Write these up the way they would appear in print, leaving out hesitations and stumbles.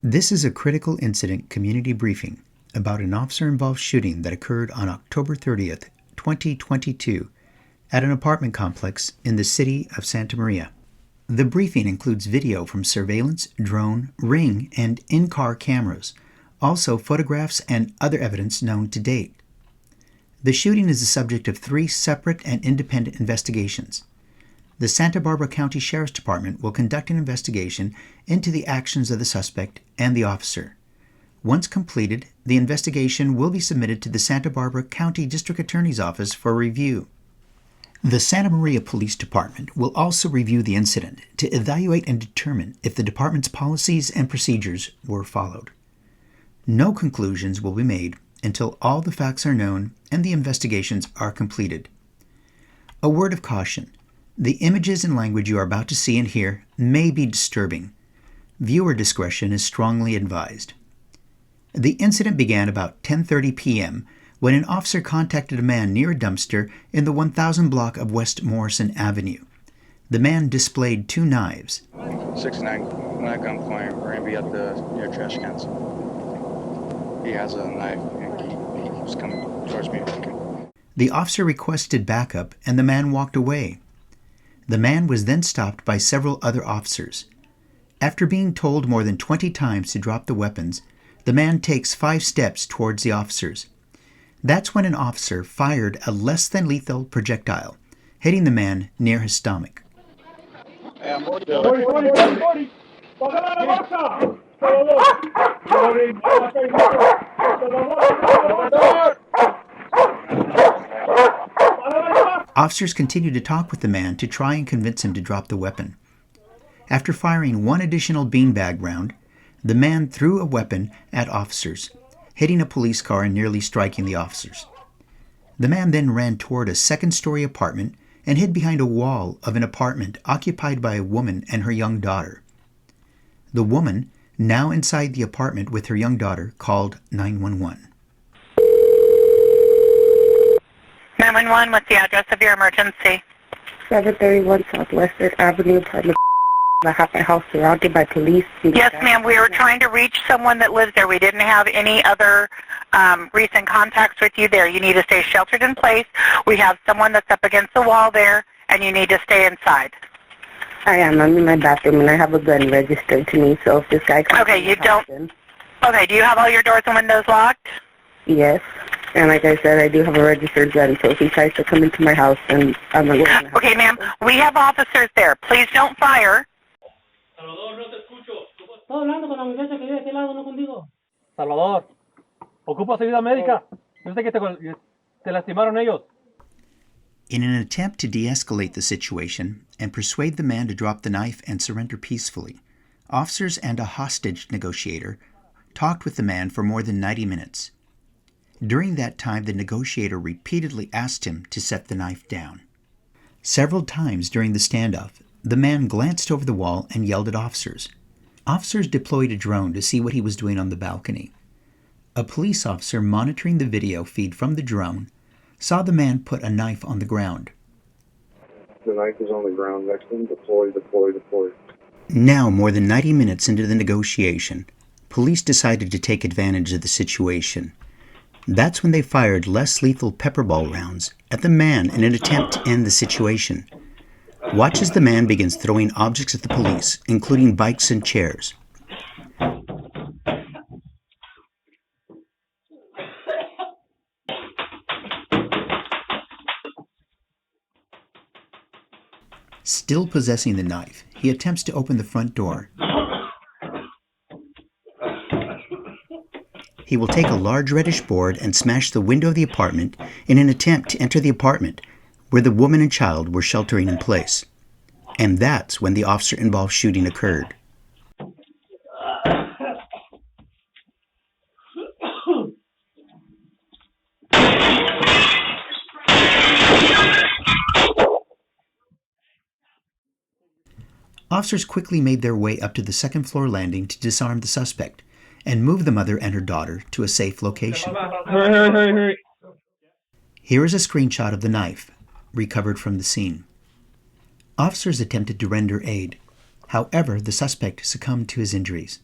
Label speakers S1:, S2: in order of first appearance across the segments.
S1: This is a critical incident community briefing about an officer-involved shooting that occurred on October 30th, 2022 at an apartment complex in the city of Santa Maria. The briefing includes video from surveillance, drone, ring, and in-car cameras, also photographs and other evidence known to date. The shooting is the subject of 3 separate and independent investigations. The Santa Barbara County Sheriff's Department will conduct an investigation into the actions of the suspect and the officer. Once completed, the investigation will be submitted to the Santa Barbara County District Attorney's Office for review. The Santa Maria Police Department will also review the incident to evaluate and determine if the department's policies and procedures were followed. No conclusions will be made until all the facts are known and the investigations are completed. A word of caution. The images and language you are about to see and hear may be disturbing. Viewer discretion is strongly advised. The incident began about 10:30 p.m. when an officer contacted a man near a dumpster in the 1000 block of West Morrison Avenue. The man displayed 2 knives.
S2: 6'9", when I gunpoint, we're going to be at the near trash cans. He has a knife and he was coming towards me.
S1: The officer requested backup and the man walked away. The man was then stopped by several other officers. After being told more than 20 times to drop the weapons, the man takes 5 steps towards the officers. That's when an officer fired a less than lethal projectile, hitting the man near his stomach. Officers continued to talk with the man to try and convince him to drop the weapon. After firing 1 additional beanbag round, the man threw a weapon at officers, hitting a police car and nearly striking the officers. The man then ran toward a 2nd-story apartment and hid behind a wall of an apartment occupied by a woman and her young daughter. The woman, now inside the apartment with her young daughter, called 911.
S3: 911, what's the address of your emergency?
S4: 731 Southwest Avenue, apartment. I have my house surrounded by police.
S3: Yes, ma'am. We were trying to reach someone that lives there. We didn't have any other recent contacts with you there. You need to stay sheltered in place. We have someone that's up against the wall there, and you need to stay inside.
S4: I am. I'm in my bathroom, and I have a gun registered to me, so if this guy comes...
S3: Okay, you don't... Okay, do you have all your doors and windows locked?
S4: Yes. And like I said, I do have a registered gun, so if he tries to come into my house, then I'm going to...
S3: Okay, ma'am. We have officers there. Please don't fire.
S5: Salvador, no te escucho. Estoy hablando con la muchacha que vive de este lado, no contigo. Salvador, ¿ocupas ayuda médica? Yo sé que te lastimaron ellos.
S1: In an attempt to de-escalate the situation and persuade the man to drop the knife and surrender peacefully, officers and a hostage negotiator talked with the man for more than 90 minutes. During that time, the negotiator repeatedly asked him to set the knife down. Several times during the standoff, the man glanced over the wall and yelled at officers. Officers deployed a drone to see what he was doing on the balcony. A police officer monitoring the video feed from the drone saw the man put a knife on the ground.
S2: The knife is on the ground next to him. Deploy.
S1: Now, more than 90 minutes into the negotiation, police decided to take advantage of the situation. That's when they fired less lethal pepperball rounds at the man in an attempt to end the situation. Watch as the man begins throwing objects at the police, including bikes and chairs. Still possessing the knife, he attempts to open the front door. He will take a large reddish board and smash the window of the apartment in an attempt to enter the apartment where the woman and child were sheltering in place. And that's when the officer-involved shooting occurred. Officers quickly made their way up to the 2nd-floor landing to disarm the suspect and move the mother and her daughter to a safe location.
S5: Hurry.
S1: Here is a screenshot of the knife recovered from the scene. Officers attempted to render aid. However, the suspect succumbed to his injuries.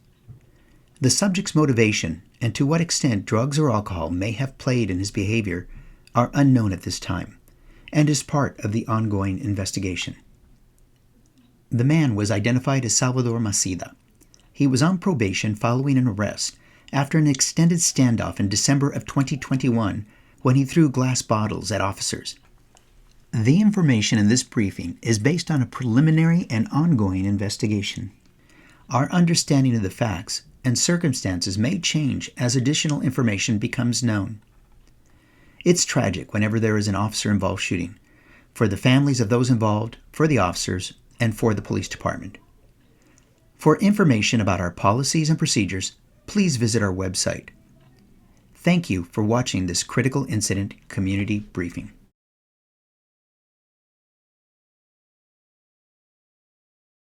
S1: The subject's motivation and to what extent drugs or alcohol may have played in his behavior are unknown at this time and is part of the ongoing investigation. The man was identified as Salvador Macida. He was on probation following an arrest after an extended standoff in December of 2021 when he threw glass bottles at officers. The information in this briefing is based on a preliminary and ongoing investigation. Our understanding of the facts and circumstances may change as additional information becomes known. It's tragic whenever there is an officer-involved shooting, for the families of those involved, for the officers, and for the police department. For information about our policies and procedures, please visit our website. Thank you for watching this critical incident community briefing.